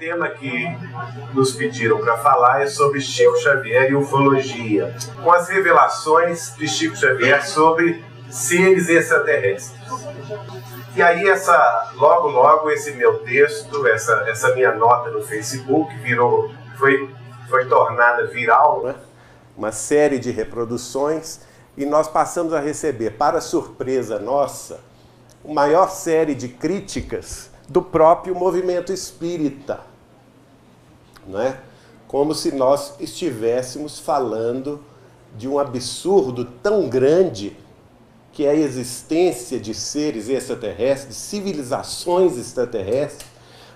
tema que nos pediram para falar é sobre Chico Xavier e ufologia, com as revelações de Chico Xavier sobre seres extraterrestres. E aí logo esse meu texto, essa minha nota no Facebook foi tornada viral, né? Uma série de reproduções, e nós passamos a receber, para surpresa nossa, a maior série de críticas do próprio movimento espírita, não é? Como se nós estivéssemos falando de um absurdo tão grande que é a existência de seres extraterrestres, de civilizações extraterrestres.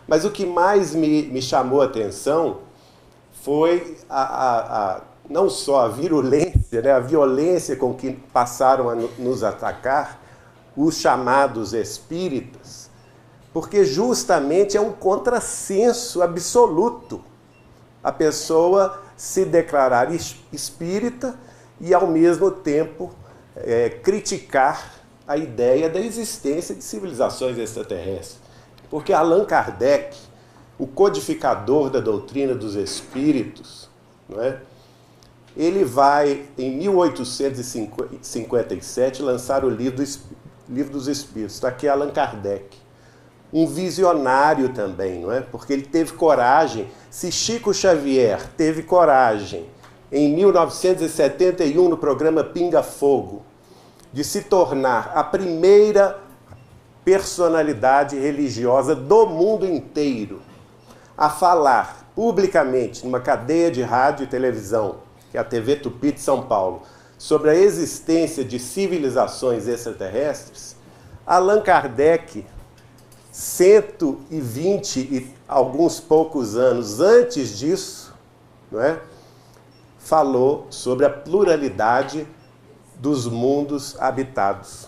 Mas o que mais me chamou a atenção foi não só a virulência, né, a violência com que passaram a nos atacar os chamados espíritas, porque justamente é um contrassenso absoluto a pessoa se declarar espírita e, ao mesmo tempo, criticar a ideia da existência de civilizações extraterrestres. Porque Allan Kardec, o codificador da doutrina dos espíritos, não é? Ele vai, em 1857, lançar o Livro dos Espíritos. Está aqui Allan Kardec. Um visionário também, não é? Porque ele teve coragem. Se Chico Xavier teve coragem, em 1971, no programa Pinga Fogo, de se tornar a primeira personalidade religiosa do mundo inteiro a falar publicamente numa cadeia de rádio e televisão, que é a TV Tupi de São Paulo, sobre a existência de civilizações extraterrestres, Allan Kardec, 120 e alguns poucos anos antes disso, não é? Falou sobre a pluralidade dos mundos habitados.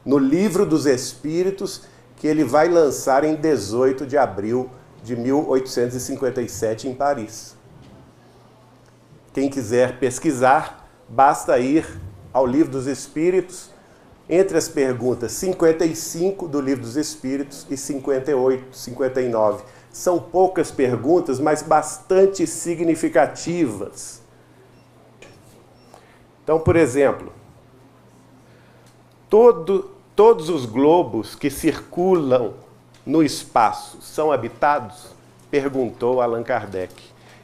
No Livro dos Espíritos, que ele vai lançar em 18 de abril de 1857 em Paris. Quem quiser pesquisar, basta ir ao Livro dos Espíritos, entre as perguntas 55 do Livro dos Espíritos e 58, 59. São poucas perguntas, mas bastante significativas. Então, por exemplo, todos os globos que circulam no espaço são habitados? Perguntou Allan Kardec.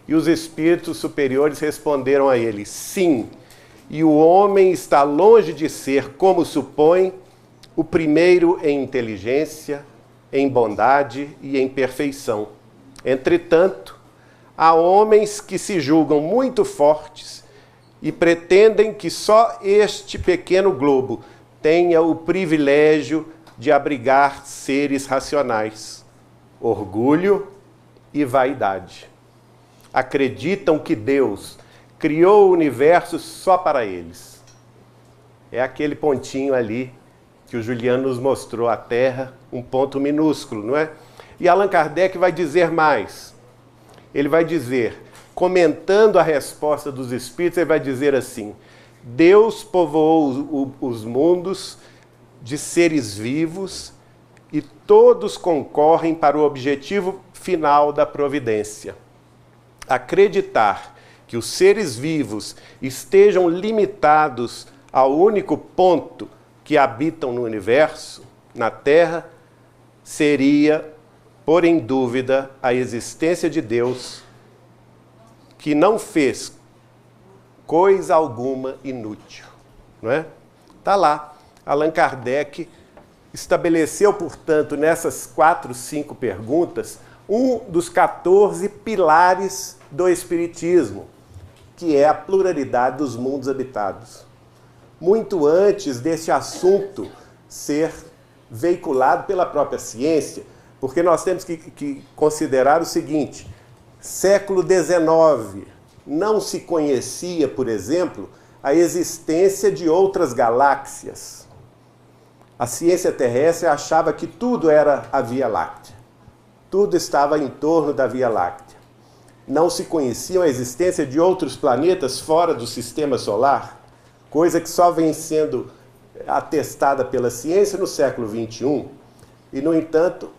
E os espíritos superiores responderam a ele: sim, e o homem está longe de ser, como supõe, o primeiro em inteligência, em bondade e em perfeição. Entretanto, há homens que se julgam muito fortes e pretendem que só este pequeno globo tenha o privilégio de abrigar seres racionais. Orgulho e vaidade. Acreditam que Deus criou o universo só para eles. É aquele pontinho ali que o Juliano nos mostrou, a Terra, um ponto minúsculo, não é? E Allan Kardec vai dizer mais. Ele vai dizer, comentando a resposta dos espíritos, ele vai dizer assim: Deus povoou os mundos de seres vivos e todos concorrem para o objetivo final da providência. Acreditar que os seres vivos estejam limitados ao único ponto que habitam no universo, na Terra, seria pôr em dúvida a existência de Deus, que não fez coisa alguma inútil, não é? Está lá. Allan Kardec estabeleceu, portanto, nessas 4, 5 perguntas, um dos 14 pilares do Espiritismo, que é a pluralidade dos mundos habitados. Muito antes desse assunto ser veiculado pela própria ciência, porque nós temos que considerar o seguinte: século XIX, não se conhecia, por exemplo, a existência de outras galáxias. A ciência terrestre achava que tudo era a Via Láctea. Tudo estava em torno da Via Láctea. Não se conhecia a existência de outros planetas fora do sistema solar, coisa que só vem sendo atestada pela ciência no século XXI. E, no entanto,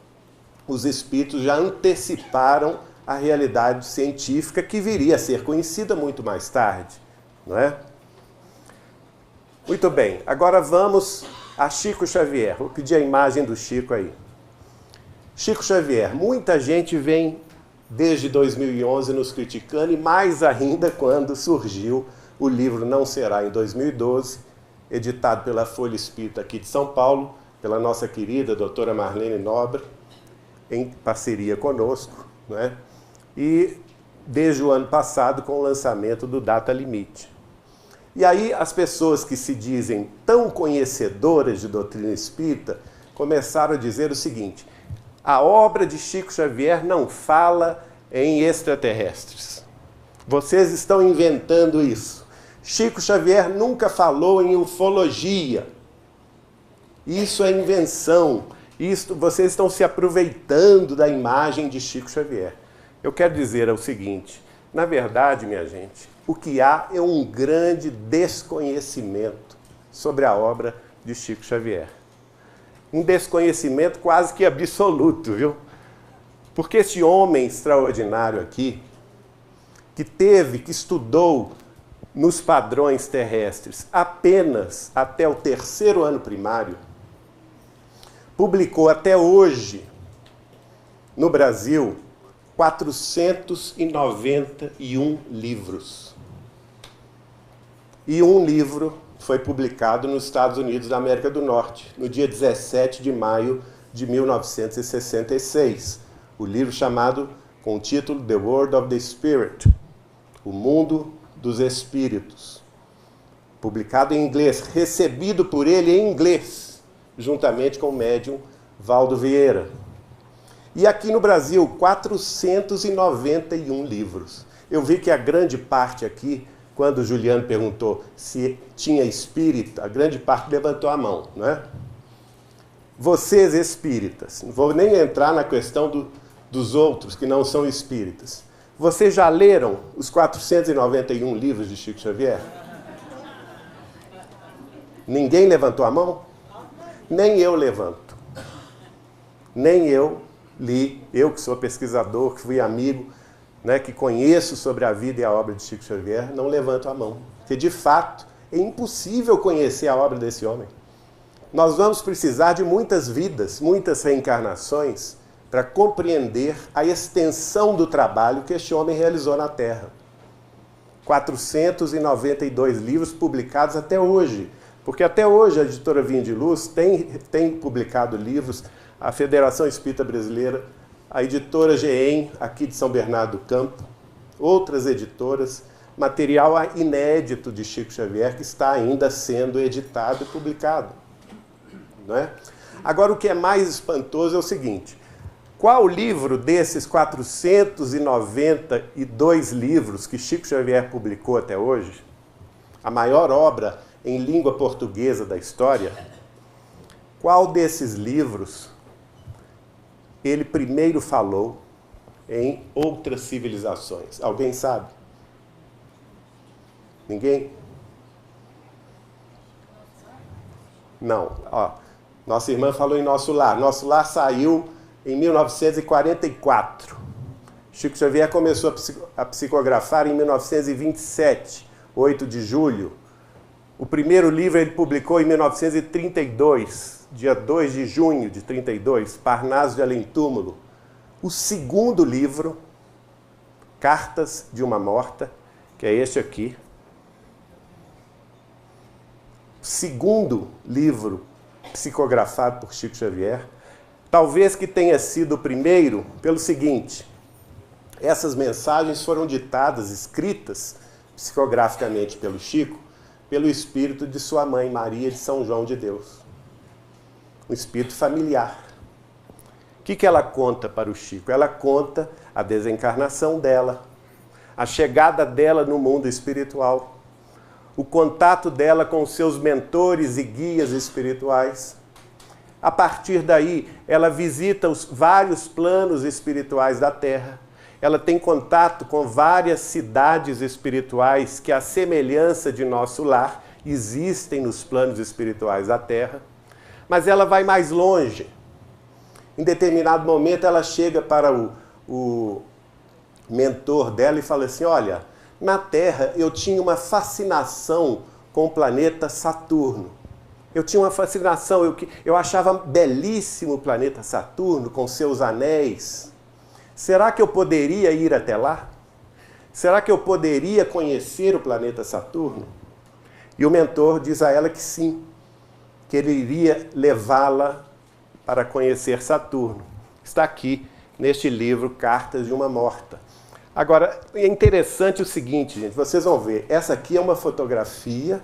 os espíritos já anteciparam a realidade científica que viria a ser conhecida muito mais tarde, não é? Muito bem, agora vamos a Chico Xavier. Vou pedir a imagem do Chico aí. Chico Xavier, muita gente vem desde 2011 nos criticando, e mais ainda quando surgiu o livro Não Será, em 2012, editado pela Folha Espírita aqui de São Paulo, pela nossa querida doutora Marlene Nobre, em parceria conosco, não é? E desde o ano passado com o lançamento do Data Limite. E aí as pessoas que se dizem tão conhecedoras de doutrina espírita começaram a dizer o seguinte: a obra de Chico Xavier não fala em extraterrestres. Vocês estão inventando isso. Chico Xavier nunca falou em ufologia. Isso é invenção. Vocês estão se aproveitando da imagem de Chico Xavier. Eu quero dizer o seguinte: na verdade, minha gente, o que há é um grande desconhecimento sobre a obra de Chico Xavier. Um desconhecimento quase que absoluto, viu? Porque esse homem extraordinário aqui, que estudou nos padrões terrestres apenas até o 3º ano primário, publicou até hoje, no Brasil, 491 livros. E um livro foi publicado nos Estados Unidos da América do Norte, no dia 17 de maio de 1966. O livro chamado, com o título The World of the Spirit, O Mundo dos Espíritos. Publicado em inglês, recebido por ele em inglês, juntamente com o médium Valdo Vieira. E aqui no Brasil, 491 livros. Eu vi que a grande parte aqui, quando o Juliano perguntou se tinha espírita, a grande parte levantou a mão, não é? Vocês espíritas, não vou nem entrar na questão dos outros que não são espíritas. Vocês já leram os 491 livros de Chico Xavier? Ninguém levantou a mão? Nem eu levanto. Nem eu li, eu que sou pesquisador, que fui amigo, né, que conheço sobre a vida e a obra de Chico Xavier, não levanto a mão. Porque, de fato, é impossível conhecer a obra desse homem. Nós vamos precisar de muitas vidas, muitas reencarnações, para compreender a extensão do trabalho que este homem realizou na Terra. 492 livros publicados até hoje. Porque até hoje a editora Vinha de Luz tem publicado livros, a Federação Espírita Brasileira, a editora GEM, aqui de São Bernardo do Campo, outras editoras, material inédito de Chico Xavier que está ainda sendo editado e publicado. Não é? Agora, o que é mais espantoso é o seguinte: qual livro desses 492 livros que Chico Xavier publicou até hoje, a maior obra em língua portuguesa da história, qual desses livros ele primeiro falou em outras civilizações? Alguém sabe? Ninguém? Não. Ó, nossa irmã falou em Nosso Lar. Nosso Lar saiu em 1944. Chico Xavier começou a psicografar em 1927, 8 de julho. O primeiro livro ele publicou em 1932, dia 2 de junho de 32, Parnaso de Além Túmulo. O segundo livro, Cartas de uma Morta, que é este aqui. O segundo livro psicografado por Chico Xavier. Talvez que tenha sido o primeiro pelo seguinte: essas mensagens foram ditadas, escritas psicograficamente pelo Chico, pelo espírito de sua mãe, Maria de São João de Deus. Um espírito familiar. O que ela conta para o Chico? Ela conta a desencarnação dela, a chegada dela no mundo espiritual, o contato dela com seus mentores e guias espirituais. A partir daí, ela visita os vários planos espirituais da Terra. Ela tem contato com várias cidades espirituais que, à semelhança de Nosso Lar, existem nos planos espirituais da Terra. Mas ela vai mais longe. Em determinado momento ela chega para o mentor dela e fala assim, olha, na Terra eu tinha uma fascinação com o planeta Saturno. Eu tinha uma fascinação, eu achava belíssimo o planeta Saturno com seus anéis. Será que eu poderia ir até lá? Será que eu poderia conhecer o planeta Saturno? E o mentor diz a ela que sim, que ele iria levá-la para conhecer Saturno. Está aqui neste livro, Cartas de uma Morta. Agora, é interessante o seguinte, gente, vocês vão ver, essa aqui é uma fotografia,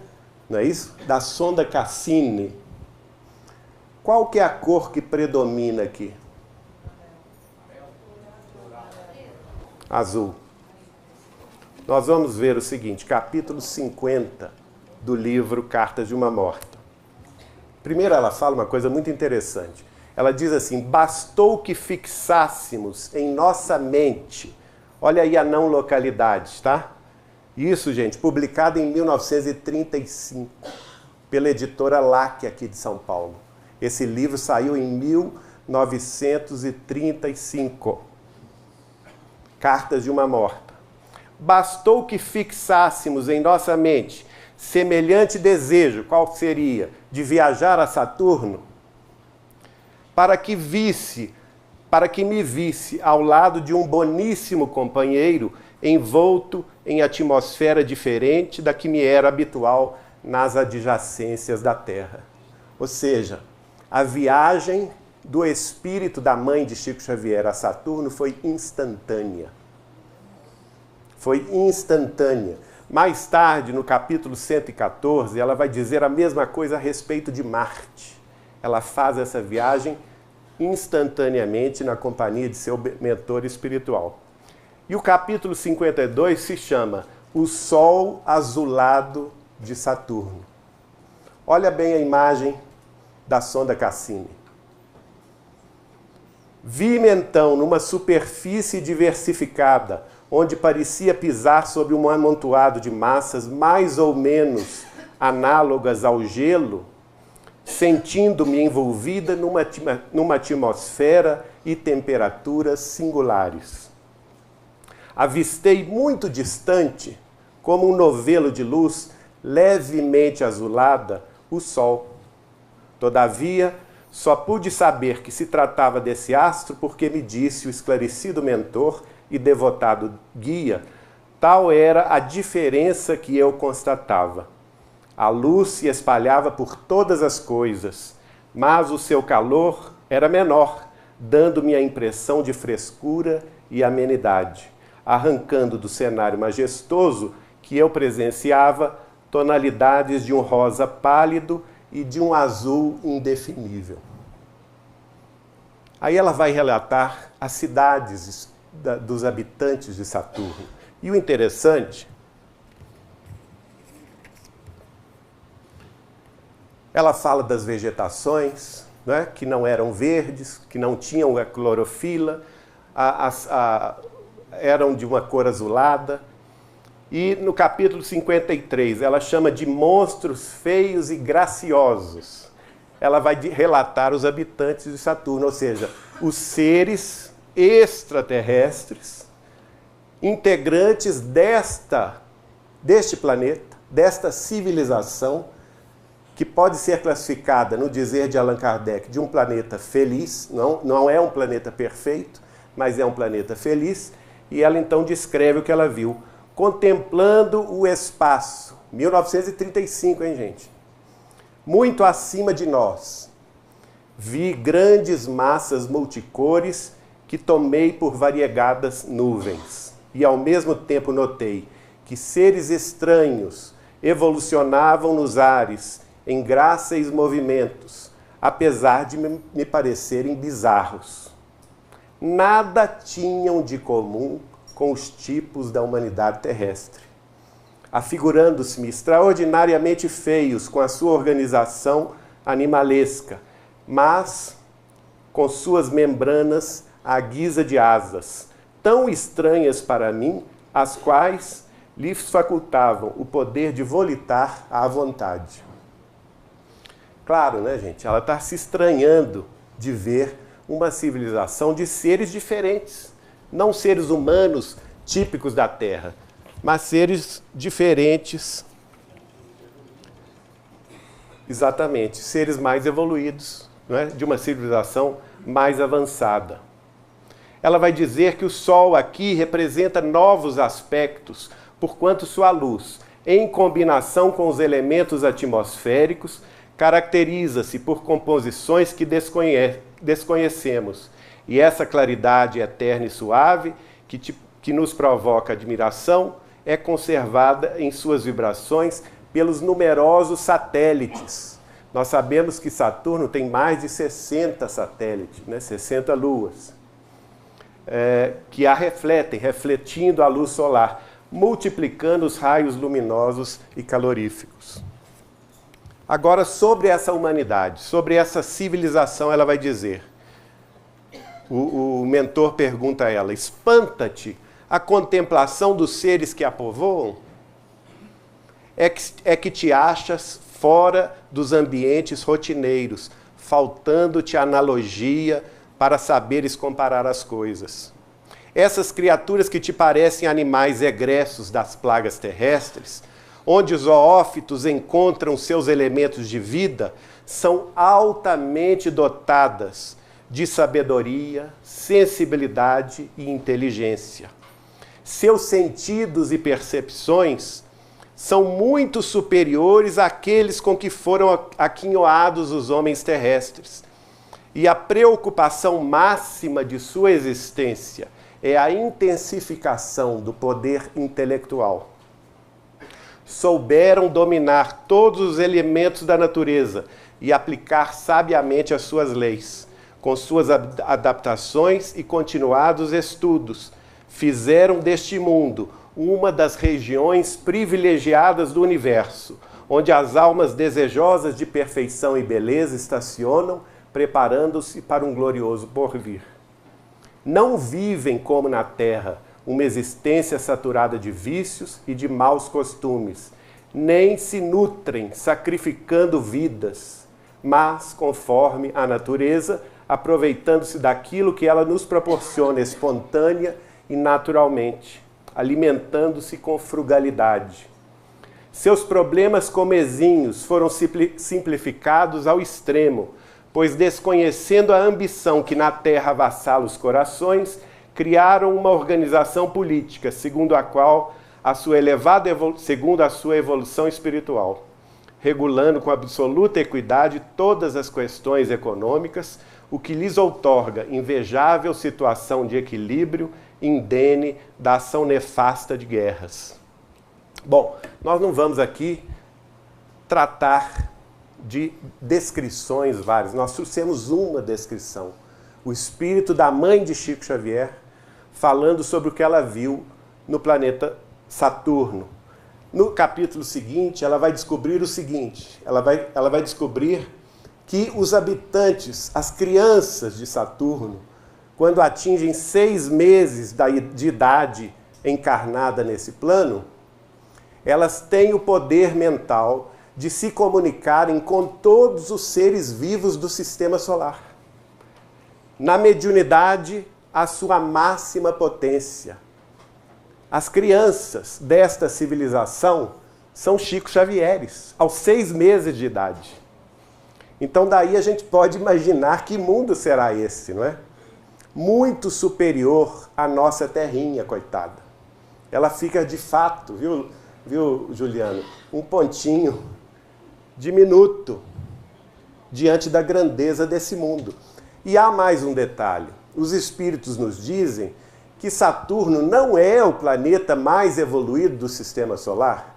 não é isso? Da sonda Cassini. Qual que é a cor que predomina aqui? Azul. Nós vamos ver o seguinte, capítulo 50 do livro Cartas de uma Morta. Primeiro ela fala uma coisa muito interessante. Ela diz assim, bastou que fixássemos em nossa mente, olha aí a não localidade, tá? Isso, gente, publicado em 1935, pela editora LAC aqui de São Paulo. Esse livro saiu em 1935. Cartas de uma Morta. Bastou que fixássemos em nossa mente semelhante desejo, qual seria? De viajar a Saturno, para que me visse ao lado de um boníssimo companheiro envolto em atmosfera diferente da que me era habitual nas adjacências da Terra. Ou seja, a viagem do espírito da mãe de Chico Xavier a Saturno foi instantânea. Foi instantânea. Mais tarde, no capítulo 114, ela vai dizer a mesma coisa a respeito de Marte. Ela faz essa viagem instantaneamente na companhia de seu mentor espiritual. E o capítulo 52 se chama O Sol Azulado de Saturno. Olha bem a imagem da sonda Cassini. Vi-me então numa superfície diversificada, onde parecia pisar sobre um amontoado de massas mais ou menos análogas ao gelo, sentindo-me envolvida numa atmosfera e temperaturas singulares. Avistei muito distante, como um novelo de luz levemente azulada, o sol. Todavia, só pude saber que se tratava desse astro porque me disse o esclarecido mentor e devotado guia, tal era a diferença que eu constatava. A luz se espalhava por todas as coisas, mas o seu calor era menor, dando-me a impressão de frescura e amenidade, arrancando do cenário majestoso que eu presenciava tonalidades de um rosa pálido e de um azul indefinível. Aí ela vai relatar as cidades dos habitantes de Saturno. E o interessante, ela fala das vegetações, né, que não eram verdes, que não tinham a clorofila, eram de uma cor azulada. E no capítulo 53, ela chama de monstros feios e graciosos. Ela vai relatar os habitantes de Saturno, ou seja, os seres extraterrestres, integrantes deste planeta, desta civilização, que pode ser classificada, no dizer de Allan Kardec, de um planeta feliz, não é um planeta perfeito, mas é um planeta feliz, e ela então descreve o que ela viu. Contemplando o espaço, 1935, hein, gente? Muito acima de nós, vi grandes massas multicores que tomei por variegadas nuvens. E ao mesmo tempo notei que seres estranhos evolucionavam nos ares em gráceis movimentos, apesar de me parecerem bizarros. Nada tinham de comum com os tipos da humanidade terrestre, afigurando-se-me extraordinariamente feios com a sua organização animalesca, mas com suas membranas à guisa de asas, tão estranhas para mim, as quais lhes facultavam o poder de volitar à vontade. Claro, né, gente? Ela está se estranhando de ver uma civilização de seres diferentes. Não seres humanos típicos da Terra, mas seres diferentes. Exatamente, seres mais evoluídos, não é? De uma civilização mais avançada. Ela vai dizer que o Sol aqui representa novos aspectos, porquanto sua luz, em combinação com os elementos atmosféricos, caracteriza-se por composições que desconhecemos. E essa claridade eterna e suave, que nos provoca admiração, é conservada em suas vibrações pelos numerosos satélites. Nós sabemos que Saturno tem mais de 60 satélites, né? 60 luas, que a refletem, refletindo a luz solar, multiplicando os raios luminosos e caloríficos. Agora, sobre essa humanidade, sobre essa civilização, ela vai dizer, o mentor pergunta a ela, espanta-te a contemplação dos seres que a povoam? É que te achas fora dos ambientes rotineiros, faltando-te analogia para saberes comparar as coisas. Essas criaturas que te parecem animais egressos das plagas terrestres, onde os zoófitos encontram seus elementos de vida, são altamente dotadas de sabedoria, sensibilidade e inteligência. Seus sentidos e percepções são muito superiores àqueles com que foram aquinhoados os homens terrestres. E a preocupação máxima de sua existência é a intensificação do poder intelectual. Souberam dominar todos os elementos da natureza e aplicar sabiamente as suas leis. Com suas adaptações e continuados estudos, fizeram deste mundo uma das regiões privilegiadas do universo, onde as almas desejosas de perfeição e beleza estacionam, preparando-se para um glorioso porvir. Não vivem como na terra, uma existência saturada de vícios e de maus costumes, nem se nutrem sacrificando vidas, mas, conforme a natureza, aproveitando-se daquilo que ela nos proporciona espontânea e naturalmente, alimentando-se com frugalidade. Seus problemas comezinhos foram simplificados ao extremo, pois desconhecendo a ambição que na terra avassala os corações, criaram uma organização política, segundo a sua evolução espiritual, regulando com absoluta equidade todas as questões econômicas, o que lhes outorga invejável situação de equilíbrio indene da ação nefasta de guerras. Bom, nós não vamos aqui tratar de descrições várias. Nós trouxemos uma descrição. O espírito da mãe de Chico Xavier falando sobre o que ela viu no planeta Saturno. No capítulo seguinte, ela vai descobrir o seguinte. Ela vai descobrir que os habitantes, as crianças de Saturno, quando atingem 6 meses de idade encarnada nesse plano, elas têm o poder mental de se comunicarem com todos os seres vivos do sistema solar. Na mediunidade, a sua máxima potência. As crianças desta civilização são Chico Xavieres, aos 6 meses de idade. Então daí a gente pode imaginar que mundo será esse, não é? Muito superior à nossa terrinha, coitada. Ela fica de fato, viu, Juliano? Um pontinho diminuto diante da grandeza desse mundo. E há mais um detalhe. Os espíritos nos dizem que Saturno não é o planeta mais evoluído do sistema solar,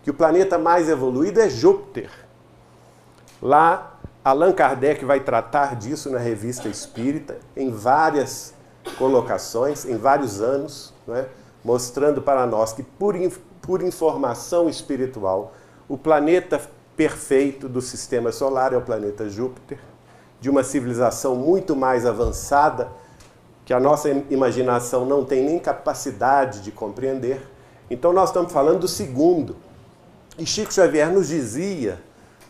que o planeta mais evoluído é Júpiter. Lá, Allan Kardec vai tratar disso na Revista Espírita, em várias colocações, em vários anos, não é? Mostrando para nós que, por informação espiritual, o planeta perfeito do sistema solar é o planeta Júpiter, de uma civilização muito mais avançada, que a nossa imaginação não tem nem capacidade de compreender. Então nós estamos falando do segundo. E Chico Xavier nos dizia,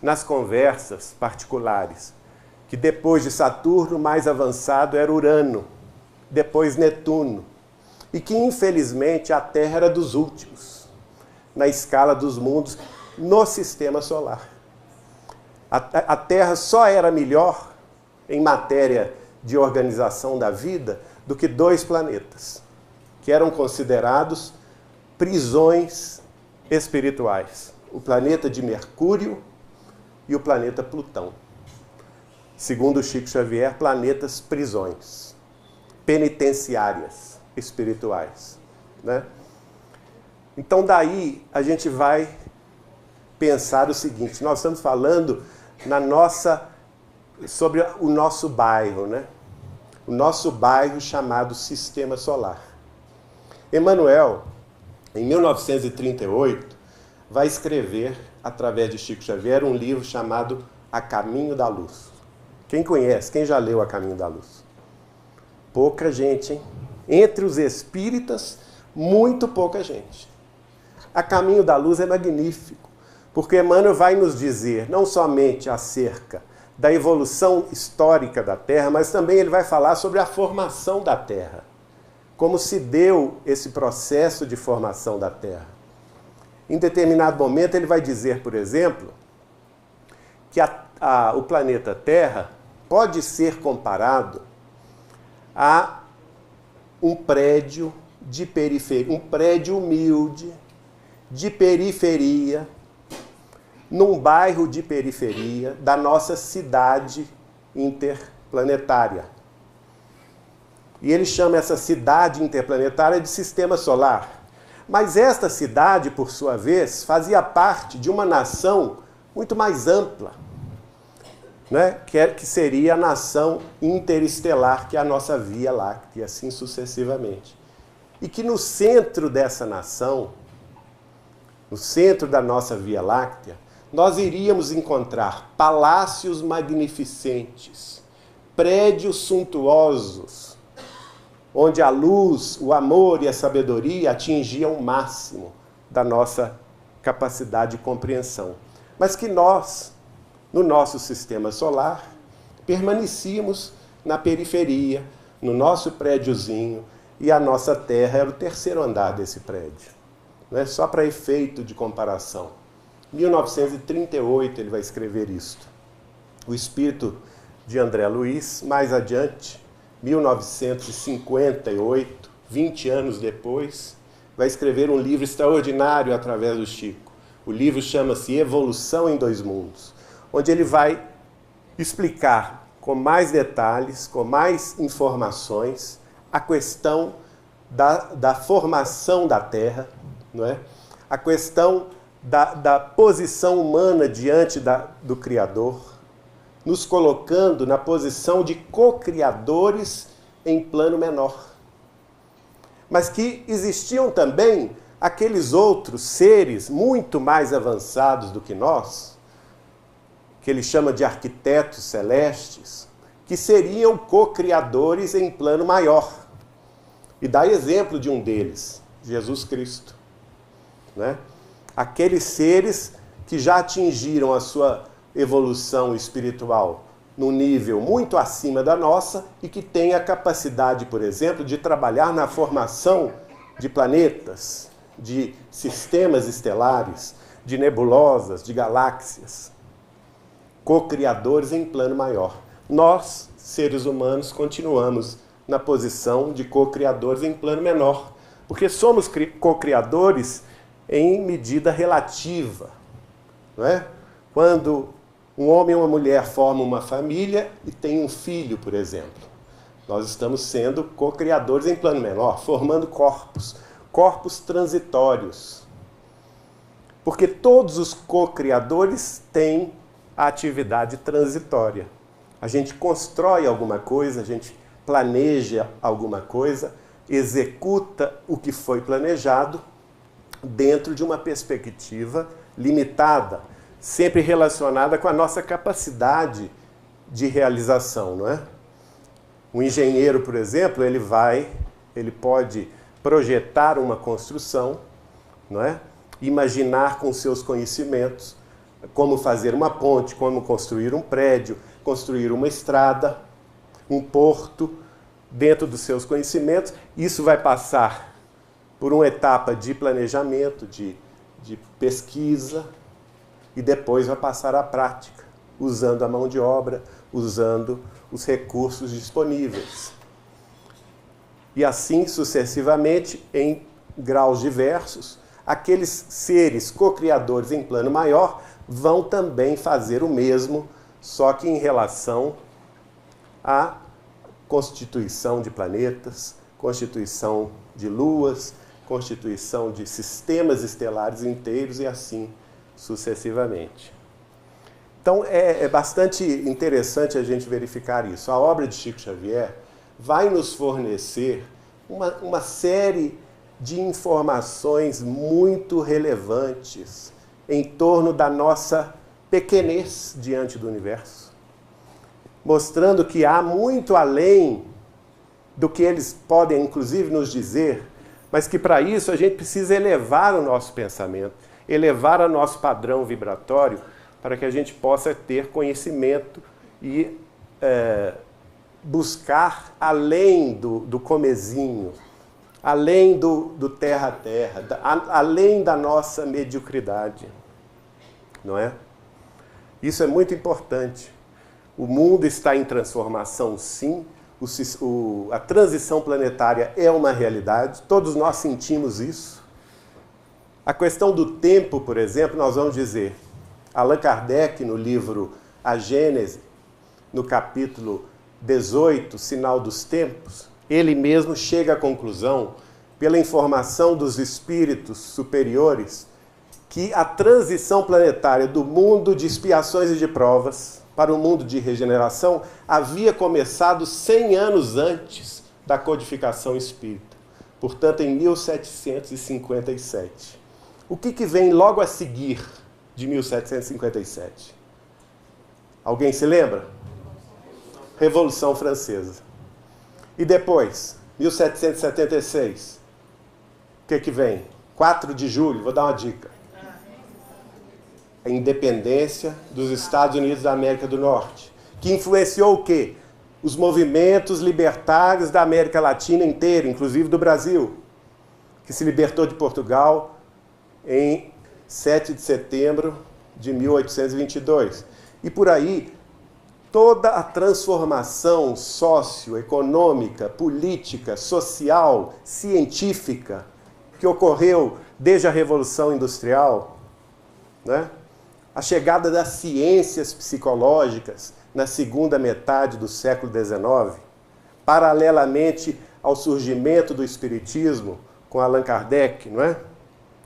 nas conversas particulares, que depois de Saturno, mais avançado era Urano, depois Netuno, e que infelizmente a Terra era dos últimos, na escala dos mundos, no sistema solar. A Terra só era melhor em matéria de organização da vida do que 2 planetas, que eram considerados prisões espirituais. O planeta de Mercúrio e o planeta Plutão. Segundo Chico Xavier, planetas prisões, penitenciárias espirituais, né? Então daí a gente vai pensar o seguinte: nós estamos falando sobre o nosso bairro, né? O nosso bairro chamado Sistema Solar. Emmanuel, em 1938, vai escrever, através de Chico Xavier, um livro chamado A Caminho da Luz. Quem conhece? Quem já leu A Caminho da Luz? Pouca gente, hein? Entre os espíritas, muito pouca gente. A Caminho da Luz é magnífico, porque Emmanuel vai nos dizer não somente acerca da evolução histórica da Terra, mas também ele vai falar sobre a formação da Terra. Como se deu esse processo de formação da Terra. Em determinado momento ele vai dizer, por exemplo, que o planeta Terra pode ser comparado a um prédio de periferia, um prédio humilde, de periferia, num bairro de periferia da nossa cidade interplanetária. E ele chama essa cidade interplanetária de Sistema Solar. Mas esta cidade, por sua vez, fazia parte de uma nação muito mais ampla, né? Que seria a nação interestelar, que é a nossa Via Láctea, e assim sucessivamente. E que no centro dessa nação, no centro da nossa Via Láctea, nós iríamos encontrar palácios magnificentes, prédios suntuosos, onde a luz, o amor e a sabedoria atingiam o máximo da nossa capacidade de compreensão. Mas que nós, no nosso sistema solar, permanecíamos na periferia, no nosso prédiozinho, e a nossa Terra era o 3º andar desse prédio. Não é? Só para efeito de comparação. Em 1938 ele vai escrever isto. O espírito de André Luiz, mais adiante, 1958, 20 anos depois, vai escrever um livro extraordinário através do Chico. O livro chama-se Evolução em 2 Mundos, onde ele vai explicar com mais detalhes, com mais informações, a questão da formação da Terra, não é? A questão da posição humana diante do Criador, nos colocando na posição de co-criadores em plano menor. Mas que existiam também aqueles outros seres muito mais avançados do que nós, que ele chama de arquitetos celestes, que seriam co-criadores em plano maior. E dá exemplo de um deles, Jesus Cristo, né? Aqueles seres que já atingiram a sua evolução espiritual num nível muito acima da nossa e que têm a capacidade, por exemplo, de trabalhar na formação de planetas, de sistemas estelares, de nebulosas, de galáxias, co-criadores em plano maior. Nós, seres humanos, continuamos na posição de co-criadores em plano menor, porque somos co-criadores em medida relativa, não é? Quando um homem e uma mulher formam uma família e têm um filho, por exemplo, nós estamos sendo co-criadores em plano menor, formando corpos transitórios. Porque todos os co-criadores têm a atividade transitória. A gente constrói alguma coisa, a gente planeja alguma coisa, executa o que foi planejado dentro de uma perspectiva limitada, sempre relacionada com a nossa capacidade de realização, não é? O engenheiro, por exemplo, ele pode projetar uma construção, não é? Imaginar com seus conhecimentos como fazer uma ponte, como construir um prédio, construir uma estrada, um porto, dentro dos seus conhecimentos. Isso vai passar por uma etapa de planejamento, de pesquisa, e depois vai passar à prática, usando a mão de obra, usando os recursos disponíveis. E assim sucessivamente, em graus diversos, aqueles seres co-criadores em plano maior vão também fazer o mesmo, só que em relação à constituição de planetas, constituição de luas, constituição de sistemas estelares inteiros e assim sucessivamente. Então é bastante interessante a gente verificar isso. A obra de Chico Xavier vai nos fornecer uma série de informações muito relevantes em torno da nossa pequenez diante do universo, mostrando que há muito além do que eles podem, inclusive, nos dizer, mas que para isso a gente precisa elevar o nosso pensamento, elevar o nosso padrão vibratório, para que a gente possa ter conhecimento e buscar além do comezinho, além do terra a terra, além da nossa mediocridade, não é? Isso é muito importante. O mundo está em transformação, sim. A transição planetária é uma realidade. Todos nós sentimos isso. A questão do tempo, por exemplo, nós vamos dizer, Allan Kardec, no livro A Gênese, no capítulo 18, Sinal dos Tempos, ele mesmo chega à conclusão, pela informação dos espíritos superiores, que a transição planetária do mundo de expiações e de provas para o mundo de regeneração havia começado 100 anos antes da codificação espírita, portanto em 1757. O que vem logo a seguir de 1757? Alguém se lembra? Revolução Francesa. E depois, 1776, o que vem? 4 de julho, vou dar uma dica. A independência dos Estados Unidos da América do Norte, que influenciou o quê? Os movimentos libertários da América Latina inteira, inclusive do Brasil, que se libertou de Portugal em 7 de setembro de 1822. E por aí, toda a transformação socioeconômica, política, social, científica que ocorreu desde a Revolução Industrial, né? A chegada das ciências psicológicas na segunda metade do século XIX, paralelamente ao surgimento do Espiritismo com Allan Kardec, não é?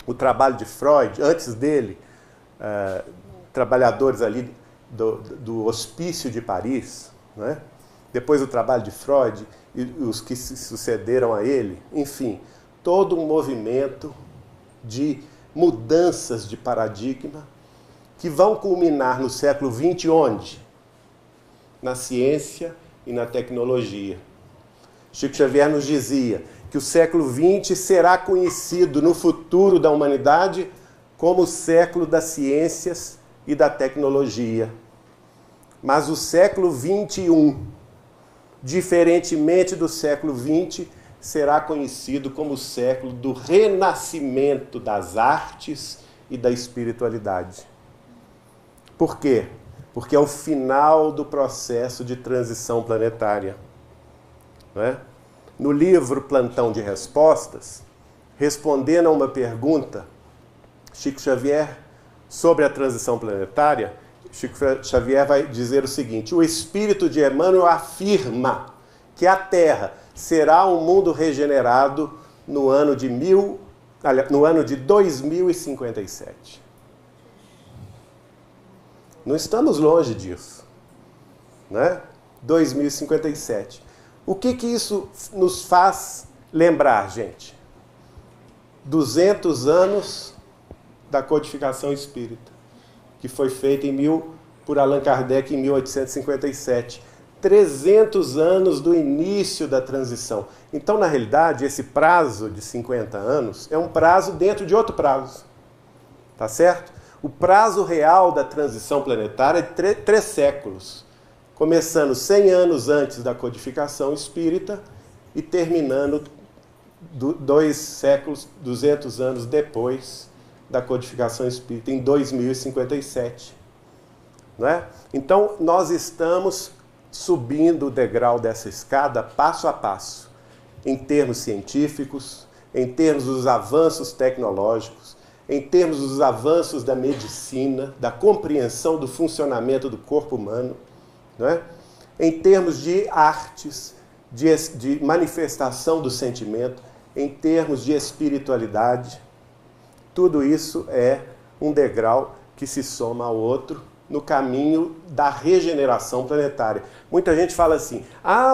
O trabalho de Freud, antes dele, trabalhadores ali do Hospício de Paris, não é? Depois o trabalho de Freud e os que se sucederam a ele, enfim, todo um movimento de mudanças de paradigma que vão culminar no século XX, onde? Na ciência e na tecnologia. Chico Xavier nos dizia que o século XX será conhecido no futuro da humanidade como o século das ciências e da tecnologia. Mas o século XXI, diferentemente do século XX, será conhecido como o século do renascimento das artes e da espiritualidade. Por quê? Porque é o final do processo de transição planetária. Não é? No livro Plantão de Respostas, respondendo a uma pergunta, Chico Xavier, sobre a transição planetária, Chico Xavier vai dizer o seguinte: o espírito de Emmanuel afirma que a Terra será um mundo regenerado no ano de 2057. Não estamos longe disso, né? 2057. O que isso nos faz lembrar, gente? 200 anos da codificação espírita, que foi feita por Allan Kardec em 1857. 300 anos do início da transição. Então, na realidade, esse prazo de 50 anos é um prazo dentro de outro prazo. Tá certo? O prazo real da transição planetária é 3 séculos, começando 100 anos antes da codificação espírita e terminando 2 séculos, 200 anos depois da codificação espírita, em 2057. Não é? Então, nós estamos subindo o degrau dessa escada passo a passo, em termos científicos, em termos dos avanços tecnológicos, em termos dos avanços da medicina, da compreensão do funcionamento do corpo humano, não é? Em termos de artes, de manifestação do sentimento, em termos de espiritualidade. Tudo isso é um degrau que se soma ao outro no caminho da regeneração planetária. Muita gente fala assim,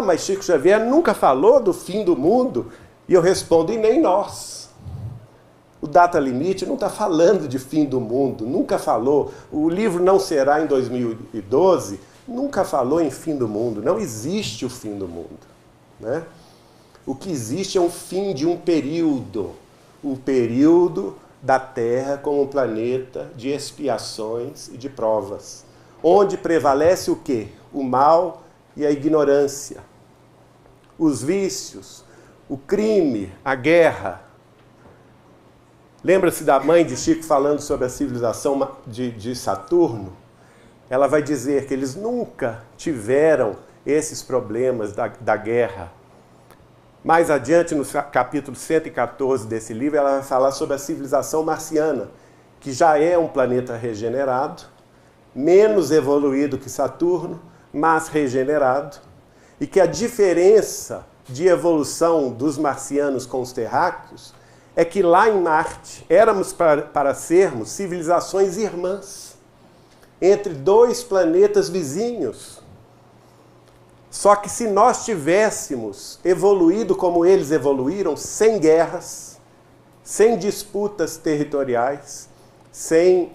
mas Chico Xavier nunca falou do fim do mundo. E eu respondo, e nem nós. O Data Limite não está falando de fim do mundo, nunca falou. O livro Não Será em 2012 nunca falou em fim do mundo. Não existe o fim do mundo, né? O que existe é um fim de um período. O período da Terra como um planeta de expiações e de provas. Onde prevalece o quê? O mal e a ignorância. Os vícios, o crime, a guerra. Lembra-se da mãe de Chico falando sobre a civilização de Saturno? Ela vai dizer que eles nunca tiveram esses problemas da guerra. Mais adiante, no capítulo 114 desse livro, ela vai falar sobre a civilização marciana, que já é um planeta regenerado, menos evoluído que Saturno, mas regenerado, e que a diferença de evolução dos marcianos com os terráqueos é que lá em Marte éramos para sermos civilizações irmãs, entre 2 planetas vizinhos. Só que se nós tivéssemos evoluído como eles evoluíram, sem guerras, sem disputas territoriais, sem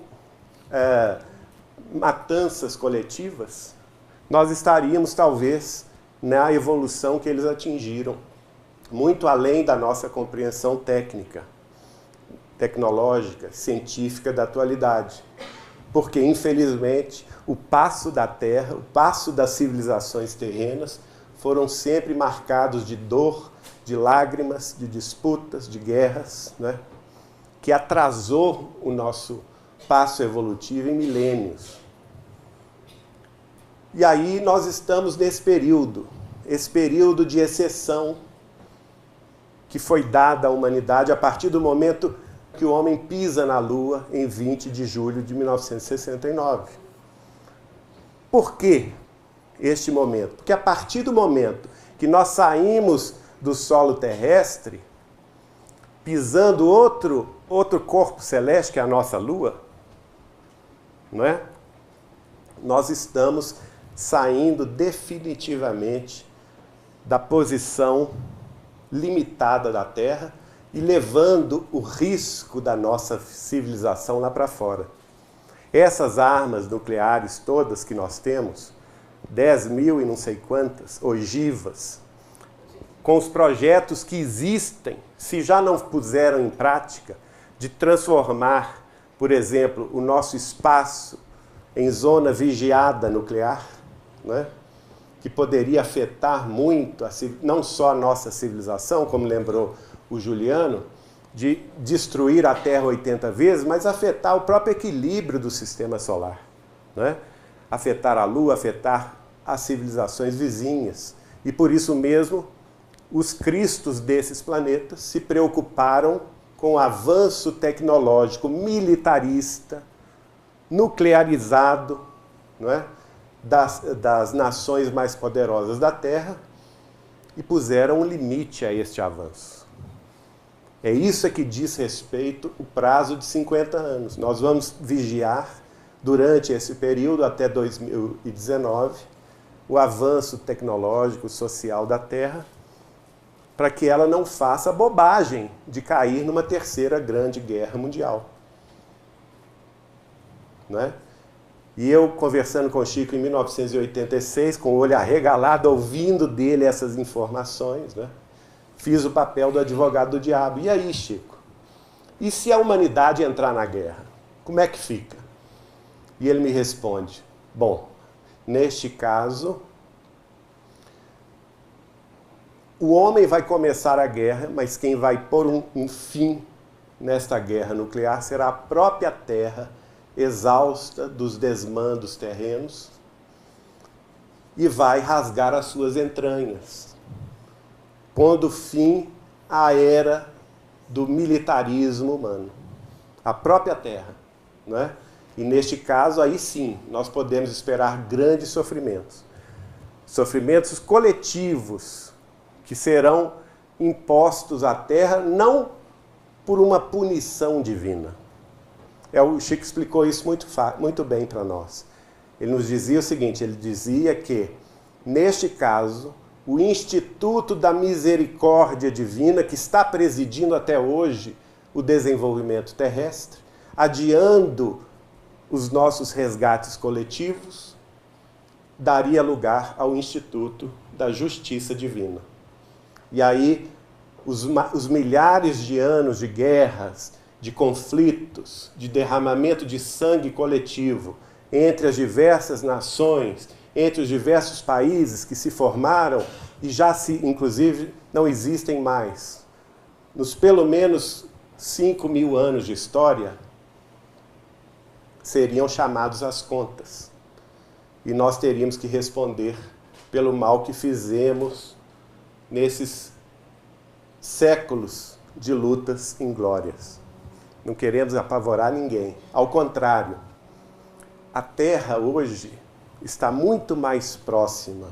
matanças coletivas, nós estaríamos talvez na evolução que eles atingiram, muito além da nossa compreensão técnica, tecnológica, científica da atualidade. Porque, infelizmente, o passo da Terra, o passo das civilizações terrenas, foram sempre marcados de dor, de lágrimas, de disputas, de guerras, né? Que atrasou o nosso passo evolutivo em milênios. E aí nós estamos nesse período, esse período de exceção que foi dada à humanidade a partir do momento que o homem pisa na Lua em 20 de julho de 1969. Por que este momento? Porque a partir do momento que nós saímos do solo terrestre, pisando outro corpo celeste, que é a nossa Lua, não é? Nós estamos saindo definitivamente da posição limitada da Terra e levando o risco da nossa civilização lá para fora. Essas armas nucleares todas que nós temos, 10 mil e não sei quantas, ogivas, com os projetos que existem, se já não puseram em prática, de transformar, por exemplo, o nosso espaço em zona vigiada nuclear, né? Que poderia afetar muito, não só a nossa civilização, como lembrou o Juliano, de destruir a Terra 80 vezes, mas afetar o próprio equilíbrio do sistema solar, né? Afetar a Lua, afetar as civilizações vizinhas. E por isso mesmo, os cristos desses planetas se preocuparam com o avanço tecnológico militarista, nuclearizado, não é? das nações mais poderosas da Terra e puseram um limite a este avanço. É isso que diz respeito o prazo de 50 anos. Nós vamos vigiar durante esse período, até 2019, o avanço tecnológico, social da Terra, para que ela não faça a bobagem de cair numa terceira grande guerra mundial. Não é? E eu, conversando com o Chico em 1986, com o olho arregalado, ouvindo dele essas informações, né? Fiz o papel do advogado do diabo. E aí, Chico? E se a humanidade entrar na guerra? Como é que fica? E ele me responde, bom, neste caso, o homem vai começar a guerra, mas quem vai pôr um fim nesta guerra nuclear será a própria Terra, exausta dos desmandos terrenos, e vai rasgar as suas entranhas, pondo fim à era do militarismo humano. A própria Terra, não é? E neste caso, aí sim, nós podemos esperar grandes sofrimentos. Sofrimentos coletivos que serão impostos à Terra não por uma punição divina. O Chico explicou isso muito bem para nós. Ele nos dizia o seguinte, ele dizia que, neste caso, o Instituto da Misericórdia Divina, que está presidindo até hoje o desenvolvimento terrestre, adiando os nossos resgates coletivos, daria lugar ao Instituto da Justiça Divina. E aí, os milhares de anos de guerras, de conflitos, de derramamento de sangue coletivo entre as diversas nações, entre os diversos países que se formaram e já inclusive, não existem mais. Nos pelo menos 5.000 anos de história, seriam chamados às contas. E nós teríamos que responder pelo mal que fizemos nesses séculos de lutas inglórias. Não queremos apavorar ninguém. Ao contrário, a Terra hoje está muito mais próxima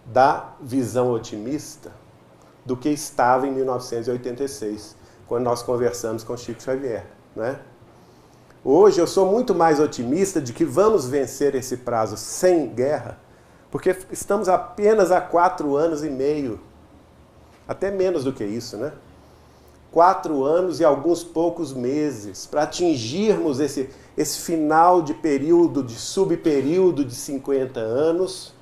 da visão otimista do que estava em 1986, quando nós conversamos com Chico Xavier, né? Hoje eu sou muito mais otimista de que vamos vencer esse prazo sem guerra, porque estamos apenas há 4 anos e meio, até menos do que isso, né? 4 anos e alguns poucos meses para atingirmos esse final de período, de subperíodo de 50 anos,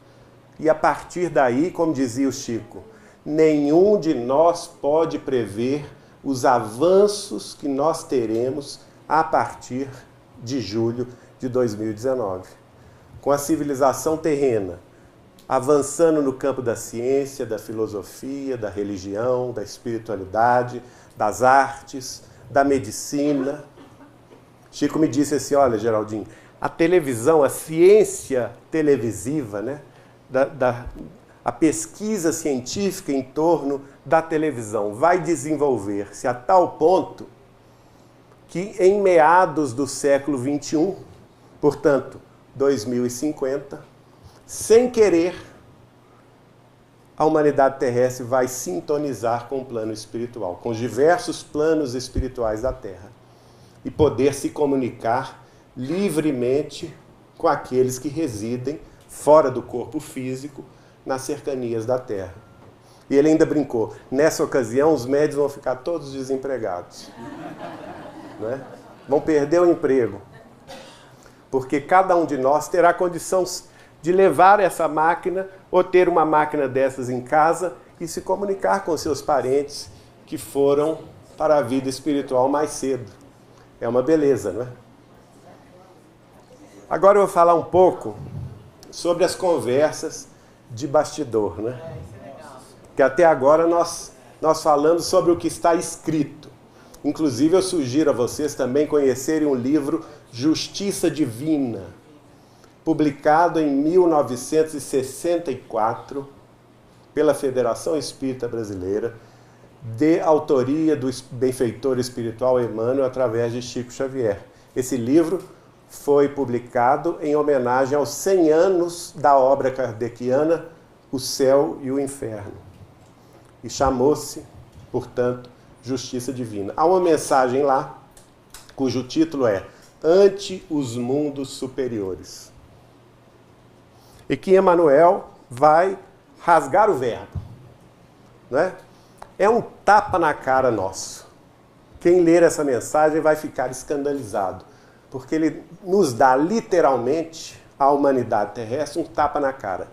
e a partir daí, como dizia o Chico, nenhum de nós pode prever os avanços que nós teremos a partir de julho de 2019. Com a civilização terrena avançando no campo da ciência, da filosofia, da religião, da espiritualidade, das artes, da medicina. Chico me disse assim, olha, Geraldinho, a televisão, a ciência televisiva, né, a pesquisa científica em torno da televisão vai desenvolver-se a tal ponto que em meados do século XXI, portanto, 2050, sem querer, a humanidade terrestre vai sintonizar com o plano espiritual, com os diversos planos espirituais da Terra, e poder se comunicar livremente com aqueles que residem fora do corpo físico, nas cercanias da Terra. E ele ainda brincou, nessa ocasião os médios vão ficar todos desempregados. Né? Vão perder o emprego, porque cada um de nós terá condição de levar essa máquina ou ter uma máquina dessas em casa e se comunicar com seus parentes que foram para a vida espiritual mais cedo. É uma beleza, não é? Agora eu vou falar um pouco sobre as conversas de bastidor, né? Que até agora nós falamos sobre o que está escrito. Inclusive eu sugiro a vocês também conhecerem um livro Justiça Divina, publicado em 1964 pela Federação Espírita Brasileira, de autoria do benfeitor espiritual Emmanuel através de Chico Xavier. Esse livro foi publicado em homenagem aos 100 anos da obra kardeciana O Céu e o Inferno. E chamou-se, portanto, Justiça Divina. Há uma mensagem lá, cujo título é Ante os Mundos Superiores. E que Emmanuel vai rasgar o verbo. Né? É um tapa na cara nosso. Quem ler essa mensagem vai ficar escandalizado, porque ele nos dá literalmente, à humanidade terrestre, um tapa na cara,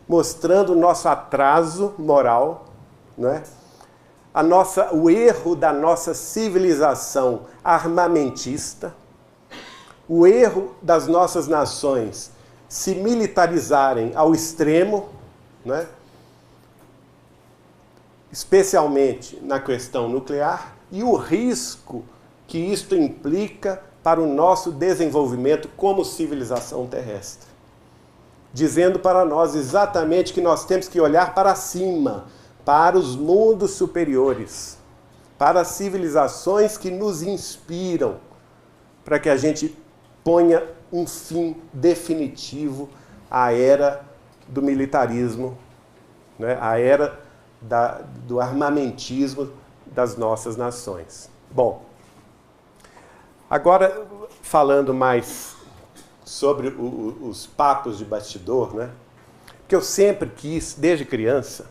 mostrando o nosso atraso moral, né? O erro da nossa civilização armamentista, o erro das nossas nações se militarizarem ao extremo, né? Especialmente na questão nuclear, e o risco que isto implica para o nosso desenvolvimento como civilização terrestre. Dizendo para nós exatamente que nós temos que olhar para cima, para os mundos superiores, para as civilizações que nos inspiram, para que a gente ponha um fim definitivo à era do militarismo, né? À era do armamentismo das nossas nações. Bom, agora falando mais sobre os papos de bastidor, né? Porque eu sempre quis, desde criança,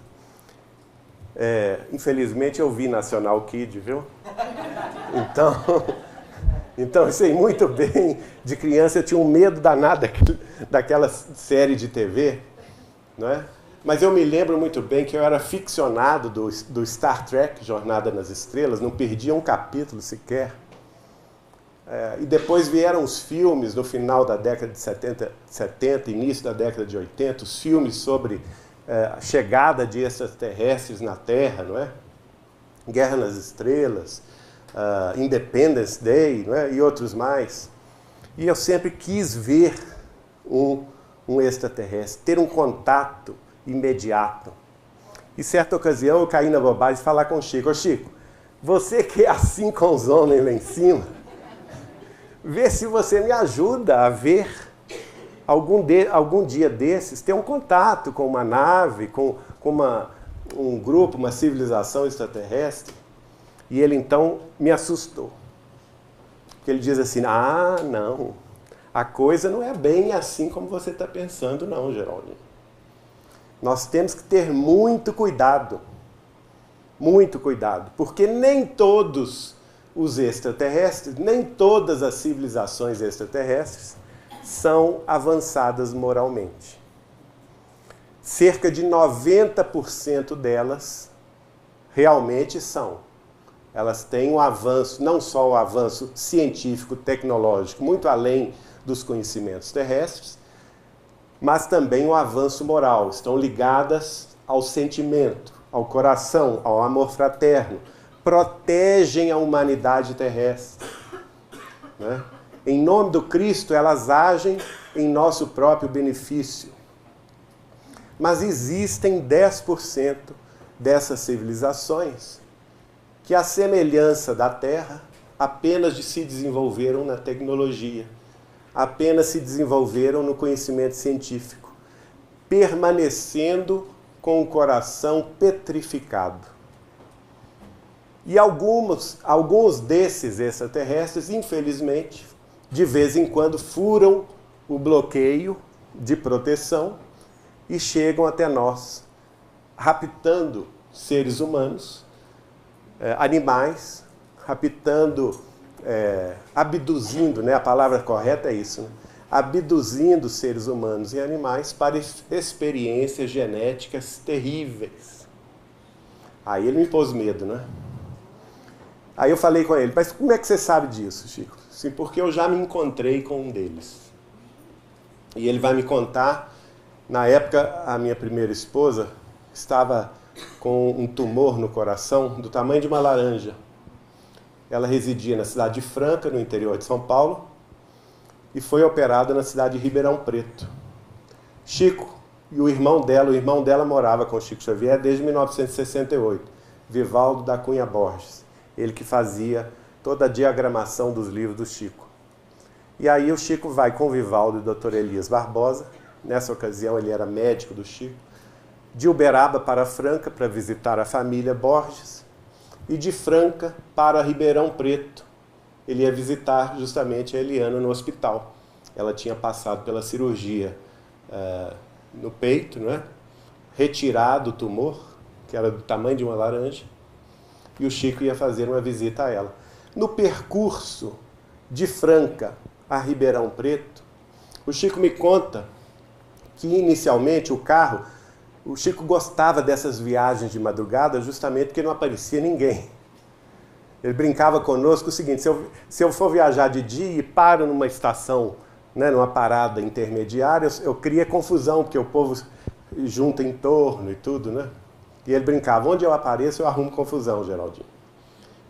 infelizmente eu vi National Kid, viu? Então eu sei muito bem, de criança eu tinha um medo danado daquela série de TV, não é? Mas eu me lembro muito bem que eu era ficcionado do Star Trek, Jornada nas Estrelas, não perdia um capítulo sequer. E depois vieram os filmes no final da década de 70, início da década de 80, os filmes sobre a chegada de extraterrestres na Terra, não é? Guerra nas Estrelas, Independence Day, não é? E outros mais. E eu sempre quis ver um extraterrestre, ter um contato imediato. Em certa ocasião eu caí na bobagem de falar com o Chico: ô Chico, você que é assim com os homens lá em cima, vê se você me ajuda a ver algum dia desses, ter um contato com uma nave, com um grupo, uma civilização extraterrestre. E ele então me assustou. Porque ele diz assim: ah, não, a coisa não é bem assim como você está pensando não, Jerônimo. Nós temos que ter muito cuidado, porque nem todos os extraterrestres, nem todas as civilizações extraterrestres são avançadas moralmente. Cerca de 90% delas realmente são. Elas têm um avanço, não só o avanço científico, tecnológico, muito além dos conhecimentos terrestres, mas também o avanço moral. Estão ligadas ao sentimento, ao coração, ao amor fraterno. Protegem a humanidade terrestre, né? Em nome do Cristo, elas agem em nosso próprio benefício. Mas existem 10% dessas civilizações que, à semelhança da Terra, apenas se desenvolveram na tecnologia, apenas se desenvolveram no conhecimento científico, permanecendo com o coração petrificado. E alguns desses extraterrestres, infelizmente, de vez em quando furam o bloqueio de proteção e chegam até nós, raptando seres humanos, animais, raptando, abduzindo, né? A palavra correta é isso, né? Abduzindo seres humanos e animais para experiências genéticas terríveis. Aí ele me pôs medo, né? Aí eu falei com ele: mas como é que você sabe disso, Chico? Sim, porque eu já me encontrei com um deles. E ele vai me contar, na época a minha primeira esposa estava com um tumor no coração do tamanho de uma laranja. Ela residia na cidade de Franca, no interior de São Paulo, e foi operada na cidade de Ribeirão Preto. Chico e o irmão dela morava com o Chico Xavier desde 1968, Vivaldo da Cunha Borges, ele que fazia toda a diagramação dos livros do Chico. E aí o Chico vai com o Vivaldo e o Dr. Elias Barbosa, nessa ocasião ele era médico do Chico, de Uberaba para Franca para visitar a família Borges, e de Franca para Ribeirão Preto. Ele ia visitar justamente a Eliana no hospital. Ela tinha passado pela cirurgia no peito, não é? Retirado o tumor, que era do tamanho de uma laranja, e o Chico ia fazer uma visita a ela. No percurso de Franca a Ribeirão Preto, o Chico me conta que inicialmente o Chico gostava dessas viagens de madrugada justamente porque não aparecia ninguém. Ele brincava conosco o seguinte: se eu for viajar de dia e paro numa estação né, numa parada intermediária, eu queria confusão, porque o povo junta em torno e tudo, né? E ele brincava, onde eu apareço eu arrumo confusão, Geraldinho.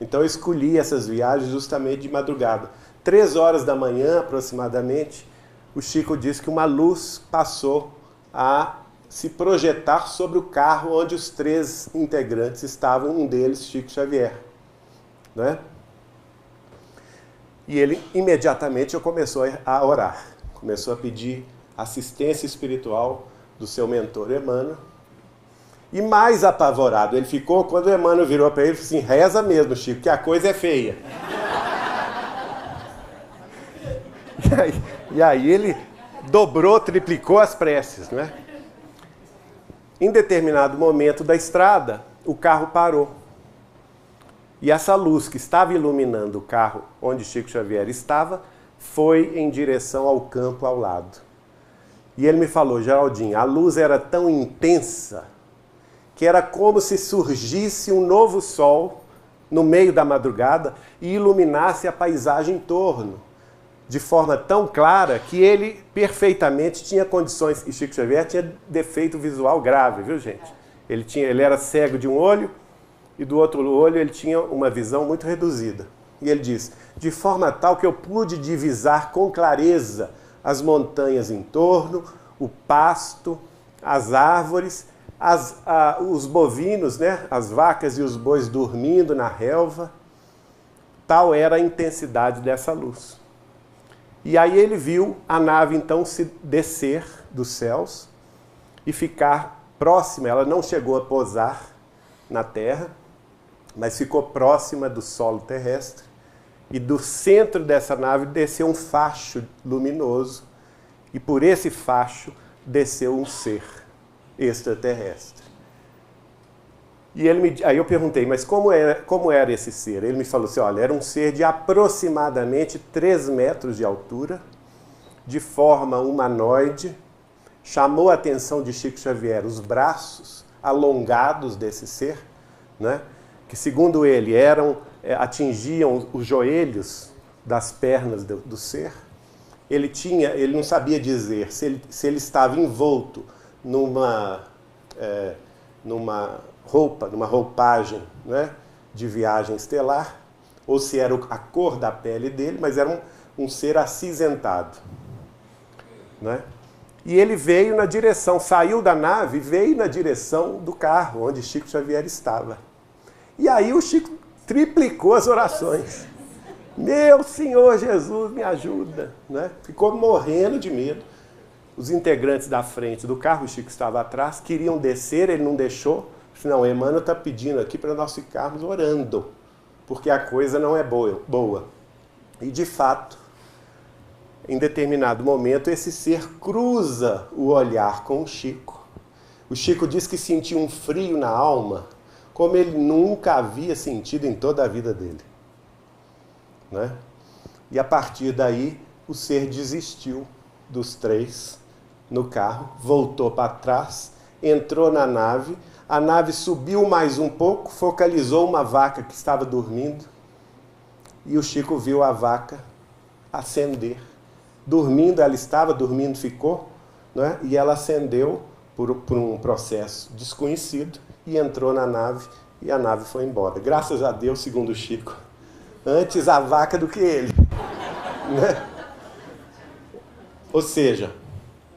Então eu escolhi essas viagens justamente de madrugada. 3 horas da manhã, aproximadamente, o Chico disse que uma luz passou a se projetar sobre o carro onde os 3 integrantes estavam, um deles, Chico Xavier. Né? E ele, imediatamente, começou a orar. Começou a pedir assistência espiritual do seu mentor Emmanuel. E mais apavorado ele ficou quando o Emmanuel virou para ele e falou assim, reza mesmo, Chico, que a coisa é feia. E aí ele dobrou, triplicou as preces, né? Em determinado momento da estrada, o carro parou. E essa luz que estava iluminando o carro onde Chico Xavier estava, foi em direção ao campo ao lado. E ele me falou, Geraldinho, a luz era tão intensa que era como se surgisse um novo sol no meio da madrugada e iluminasse a paisagem em torno, de forma tão clara que ele perfeitamente tinha condições, e Chico Xavier tinha defeito visual grave, viu gente? Ele era cego de um olho e do outro olho ele tinha uma visão muito reduzida. E ele diz, de forma tal que eu pude divisar com clareza as montanhas em torno, o pasto, as árvores, os bovinos, né? As vacas e os bois dormindo na relva. Tal era a intensidade dessa luz. E aí ele viu a nave então se descer dos céus e ficar próxima. Ela não chegou a pousar na terra, mas ficou próxima do solo terrestre. E do centro dessa nave desceu um facho luminoso. E por esse facho desceu um ser extraterrestre. E aí eu perguntei, mas como era esse ser? Ele me falou assim, olha, era um ser de aproximadamente 3 metros de altura, de forma humanoide, chamou a atenção de Chico Xavier os braços alongados desse ser, né? Que segundo ele atingiam os joelhos das pernas do ser. Ele não sabia dizer se ele estava envolto numa roupagem, né, de viagem estelar, ou se era a cor da pele dele, mas era um ser acinzentado. Né? E ele veio na direção, saiu da nave e veio na direção do carro, onde Chico Xavier estava. E aí o Chico triplicou as orações. Meu Senhor Jesus, me ajuda. Né? Ficou morrendo de medo. Os integrantes da frente do carro, o Chico estava atrás, queriam descer, ele não deixou. Não, Emmanuel está pedindo aqui para nós ficarmos orando, porque a coisa não é boa. E de fato, em determinado momento, esse ser cruza o olhar com o Chico. O Chico diz que sentiu um frio na alma, como ele nunca havia sentido em toda a vida dele. Né? E a partir daí, o ser desistiu dos 3 no carro, voltou para trás, entrou na nave, a nave subiu mais um pouco, focalizou uma vaca que estava dormindo, e o Chico viu a vaca acender. Dormindo, ela estava, dormindo ficou, né? E ela acendeu por um processo desconhecido, e entrou na nave, e a nave foi embora. Graças a Deus, segundo o Chico, antes a vaca do que ele. Né? Ou seja,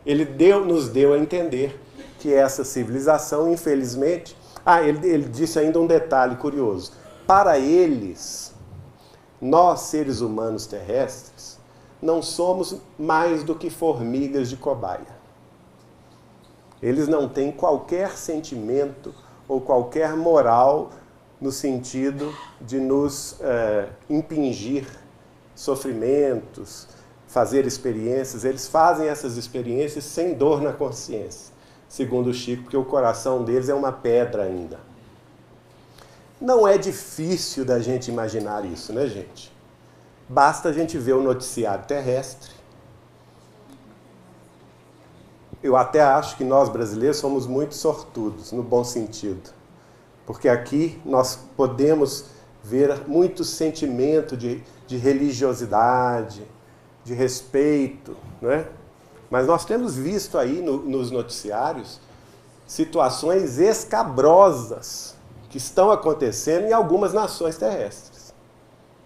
ele nos deu a entender que essa civilização, infelizmente... ele disse ainda um detalhe curioso. Para eles, nós, seres humanos terrestres, não somos mais do que formigas de cobaia. Eles não têm qualquer sentimento ou qualquer moral no sentido de nos impingir sofrimentos, fazer experiências. Eles fazem essas experiências sem dor na consciência, segundo o Chico, porque o coração deles é uma pedra ainda. Não é difícil da gente imaginar isso, né, gente? Basta a gente ver o noticiário terrestre. Eu até acho que nós brasileiros somos muito sortudos, no bom sentido. Porque aqui nós podemos ver muito sentimento de religiosidade, de respeito, né? Mas nós temos visto aí nos noticiários situações escabrosas que estão acontecendo em algumas nações terrestres,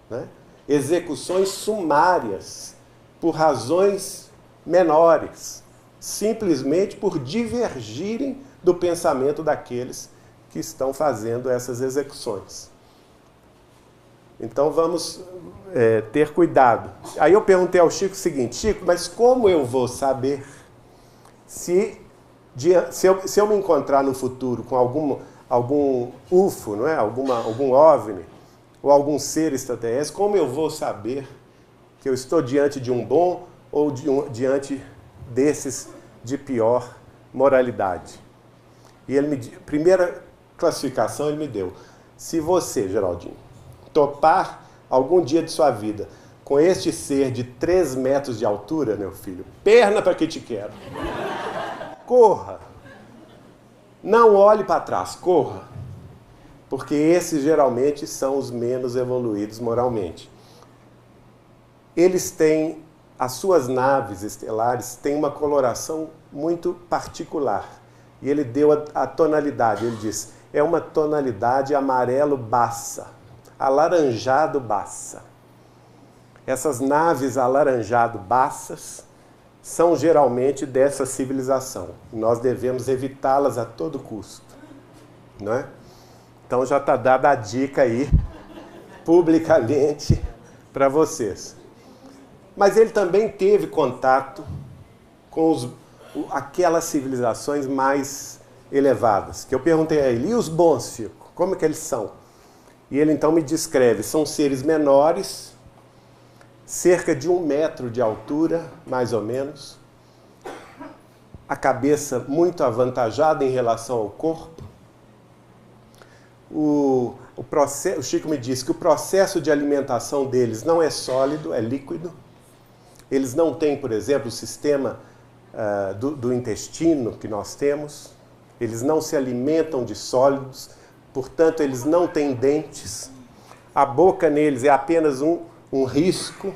né? Execuções sumárias por razões menores, simplesmente por divergirem do pensamento daqueles que estão fazendo essas execuções. Então vamos ter cuidado. Aí eu perguntei ao Chico o seguinte: Chico, mas como eu vou saber se eu me encontrar no futuro com algum UFO, não é? algum OVNI, ou algum ser extraterrestre, como eu vou saber que eu estou diante de um bom ou diante desses de pior moralidade? E primeira classificação ele me deu: se você, Geraldinho, topar algum dia de sua vida com este ser de 3 metros de altura, meu filho, perna para que te quero. Corra. Não olhe para trás, corra. Porque esses geralmente são os menos evoluídos moralmente. Eles têm, as suas naves estelares têm uma coloração muito particular. E ele deu a tonalidade, ele diz, é uma tonalidade amarelo baça, alaranjado baça. Essas naves alaranjado baças são geralmente dessa civilização. Nós devemos evitá-las a todo custo, não é? Então já está dada a dica aí, publicamente, para vocês. Mas ele também teve contato com aquelas civilizações mais elevadas, que eu perguntei a ele: e os bons, Chico? Como é que eles são? E ele então me descreve: são seres menores, cerca de 1 metro de altura, mais ou menos, a cabeça muito avantajada em relação ao corpo. O Chico me disse que o processo de alimentação deles não é sólido, é líquido. Eles não têm, por exemplo, o sistema do intestino que nós temos. Eles não se alimentam de sólidos, portanto, eles não têm dentes. A boca neles é apenas um risco,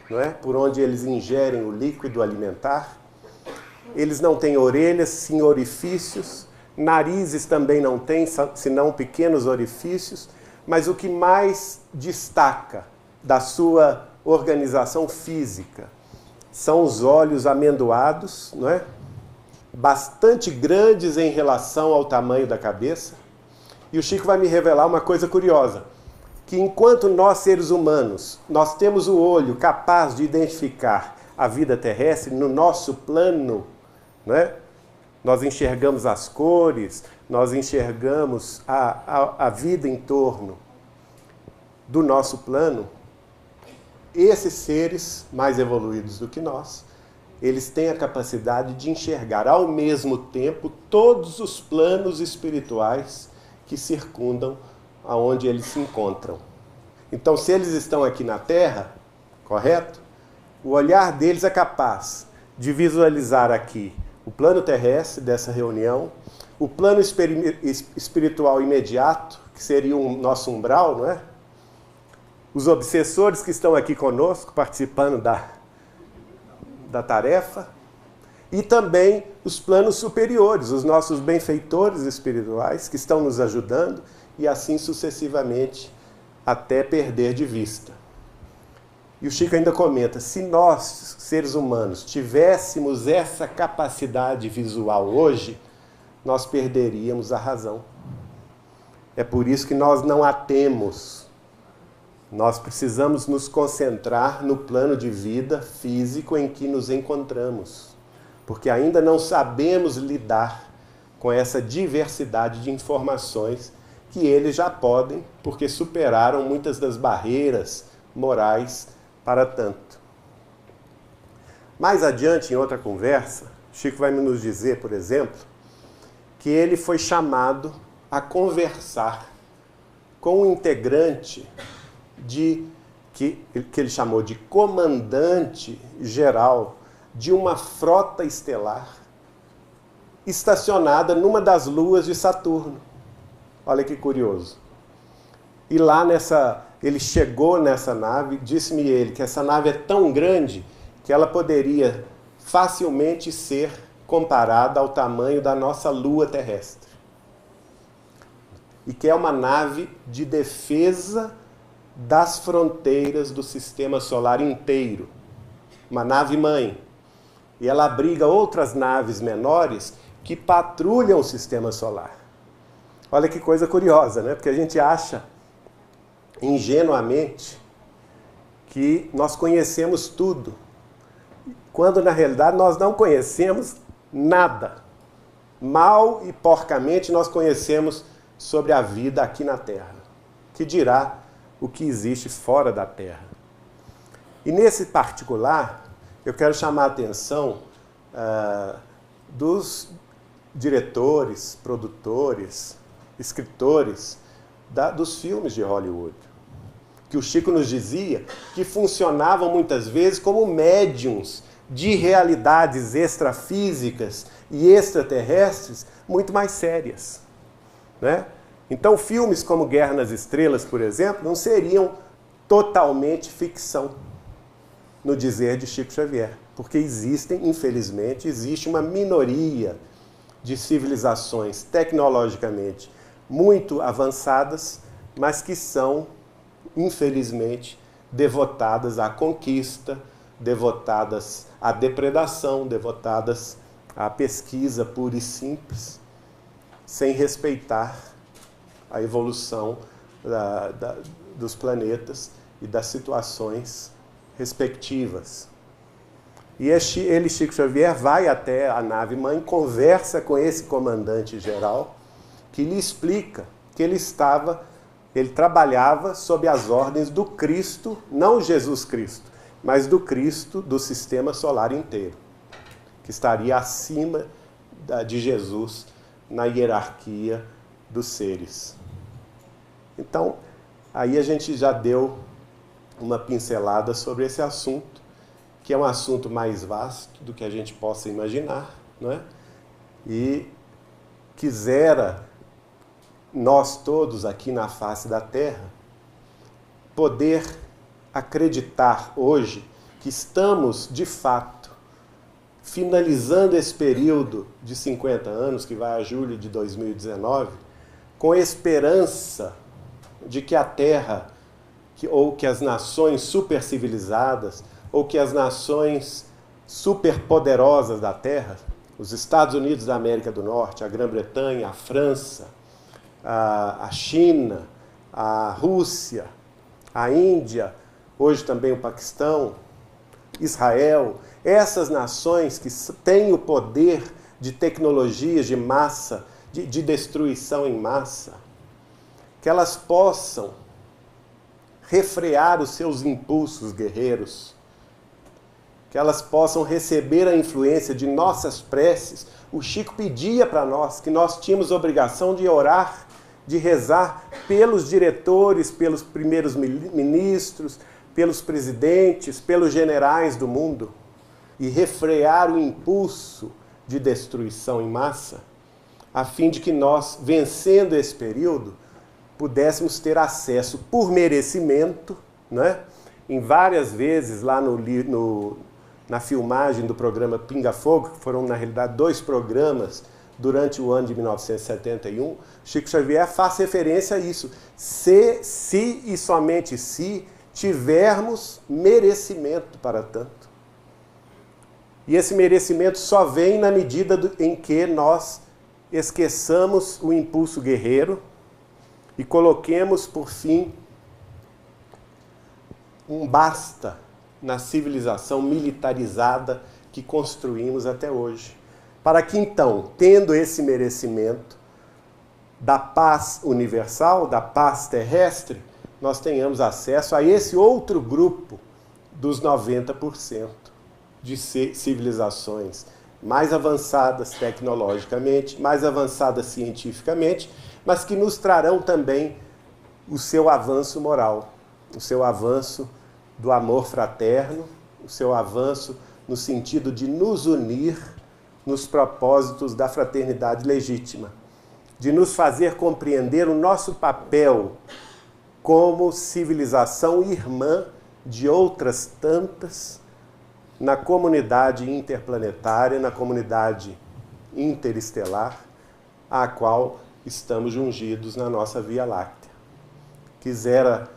não é? Por onde eles ingerem o líquido alimentar. Eles não têm orelhas, sim orifícios. Narizes também não têm, senão pequenos orifícios. Mas o que mais destaca da sua organização física são os olhos amendoados, não é? Bastante grandes em relação ao tamanho da cabeça. E o Chico vai me revelar uma coisa curiosa, que enquanto nós, seres humanos, nós temos o olho capaz de identificar a vida terrestre no nosso plano, não é? Nós enxergamos as cores, nós enxergamos a vida em torno do nosso plano. Esses seres mais evoluídos do que nós, eles têm a capacidade de enxergar ao mesmo tempo todos os planos espirituais que circundam aonde eles se encontram. Então, se eles estão aqui na Terra, correto? O olhar deles é capaz de visualizar aqui o plano terrestre dessa reunião, o plano espiritual imediato, que seria o nosso umbral, não é? Os obsessores que estão aqui conosco, participando da tarefa, e também os planos superiores, os nossos benfeitores espirituais, que estão nos ajudando, e assim sucessivamente, até perder de vista. E o Chico ainda comenta: se nós, seres humanos, tivéssemos essa capacidade visual hoje, nós perderíamos a razão. É por isso que nós não a temos. Nós precisamos nos concentrar no plano de vida físico em que nos encontramos, porque ainda não sabemos lidar com essa diversidade de informações que eles já podem, porque superaram muitas das barreiras morais para tanto. Mais adiante, em outra conversa, Chico vai nos dizer, por exemplo, que ele foi chamado a conversar com um integrante que ele chamou de comandante geral de uma frota estelar estacionada numa das luas de Saturno. Olha que curioso. E lá ele chegou nessa nave, disse-me ele que essa nave é tão grande que ela poderia facilmente ser comparada ao tamanho da nossa Lua terrestre. E que é uma nave de defesa das fronteiras do sistema solar inteiro. Uma nave-mãe. E ela abriga outras naves menores que patrulham o sistema solar. Olha que coisa curiosa, né? Porque a gente acha, ingenuamente, que nós conhecemos tudo, quando na realidade nós não conhecemos nada. Mal e porcamente nós conhecemos sobre a vida aqui na Terra, que dirá o que existe fora da Terra. E nesse particular, eu quero chamar a atenção dos diretores, produtores, escritores dos filmes de Hollywood, que o Chico nos dizia que funcionavam muitas vezes como médiums de realidades extrafísicas e extraterrestres muito mais sérias, né? Então filmes como Guerra nas Estrelas, por exemplo, não seriam totalmente ficção, no dizer de Chico Xavier, porque existe uma minoria de civilizações tecnologicamente muito avançadas, mas que são, infelizmente, devotadas à conquista, devotadas à depredação, devotadas à pesquisa pura e simples, sem respeitar a evolução dos planetas e das situações respectivas. E ele, Chico Xavier, vai até a nave-mãe, conversa com esse comandante-geral, que lhe explica que ele trabalhava sob as ordens do Cristo, não Jesus Cristo, mas do Cristo do sistema solar inteiro, que estaria acima de Jesus na hierarquia dos seres. Então, aí a gente já deu uma pincelada sobre esse assunto, que é um assunto mais vasto do que a gente possa imaginar, não é? E quisera nós todos aqui na face da Terra poder acreditar hoje que estamos, de fato, finalizando esse período de 50 anos, que vai a julho de 2019, com esperança de que a Terra, ou que as nações supercivilizadas, ou que as nações superpoderosas da Terra, os Estados Unidos da América do Norte, a Grã-Bretanha, a França, a China, a Rússia, a Índia, hoje também o Paquistão, Israel, essas nações que têm o poder de tecnologias de massa, de destruição em massa, que elas possam refrear os seus impulsos guerreiros, que elas possam receber a influência de nossas preces. O Chico pedia para nós que nós tínhamos obrigação de orar, de rezar pelos diretores, pelos primeiros ministros, pelos presidentes, pelos generais do mundo, e refrear o impulso de destruição em massa, a fim de que nós, vencendo esse período, pudéssemos ter acesso por merecimento, né? Em várias vezes lá na filmagem do programa Pinga Fogo, que foram na realidade 2 programas durante o ano de 1971, Chico Xavier faz referência a isso. Se e somente se tivermos merecimento para tanto. E esse merecimento só vem na medida em que nós esqueçamos o impulso guerreiro e coloquemos, por fim, um basta na civilização militarizada que construímos até hoje. Para que então, tendo esse merecimento da paz universal, da paz terrestre, nós tenhamos acesso a esse outro grupo dos 90% de civilizações mais avançadas tecnologicamente, mais avançadas cientificamente, mas que nos trarão também o seu avanço moral, o seu avanço do amor fraterno, o seu avanço no sentido de nos unir nos propósitos da fraternidade legítima, de nos fazer compreender o nosso papel como civilização irmã de outras tantas na comunidade interplanetária, na comunidade interestelar, à qual estamos jungidos na nossa Via Láctea. Quisera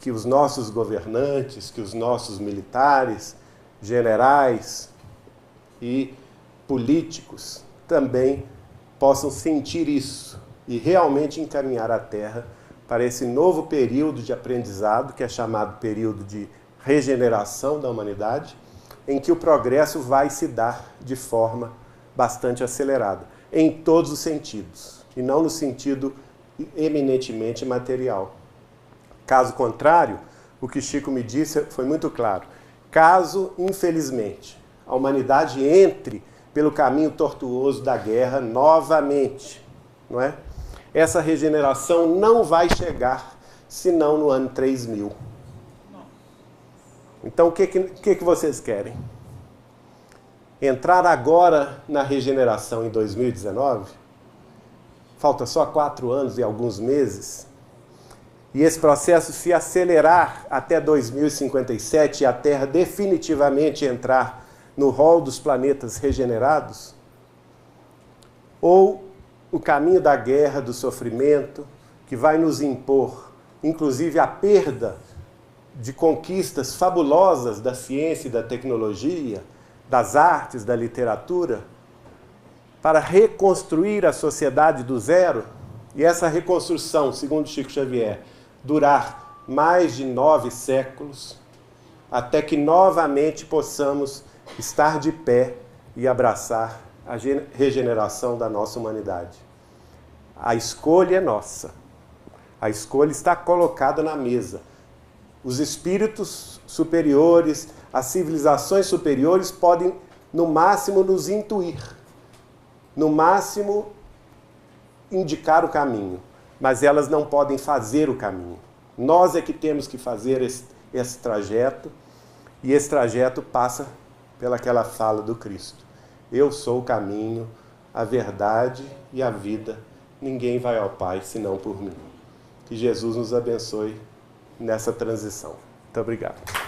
que os nossos governantes, que os nossos militares, generais e políticos também possam sentir isso e realmente encaminhar a Terra para esse novo período de aprendizado, que é chamado período de regeneração da humanidade, em que o progresso vai se dar de forma bastante acelerada, em todos os sentidos, e não no sentido eminentemente material. Caso contrário, o que Chico me disse foi muito claro. Caso, infelizmente, a humanidade entre pelo caminho tortuoso da guerra novamente, não é? Essa regeneração não vai chegar senão no ano 3000. Então, o que vocês querem? Entrar agora na regeneração em 2019? Falta só 4 anos e alguns meses? E esse processo se acelerar até 2057 e a Terra definitivamente entrar no rol dos planetas regenerados? Ou o caminho da guerra, do sofrimento, que vai nos impor, inclusive, a perda de conquistas fabulosas da ciência e da tecnologia, das artes, da literatura, para reconstruir a sociedade do zero, e essa reconstrução, segundo Chico Xavier, durar mais de 9 séculos, até que novamente possamos estar de pé e abraçar a regeneração da nossa humanidade. A escolha é nossa. A escolha está colocada na mesa. Os espíritos superiores, as civilizações superiores podem, no máximo, nos intuir, no máximo, indicar o caminho, mas elas não podem fazer o caminho. Nós é que temos que fazer esse trajeto, e esse trajeto passa pelaquela fala do Cristo. Eu sou o caminho, a verdade e a vida. Ninguém vai ao Pai senão por mim. Que Jesus nos abençoe nessa transição. Muito obrigado.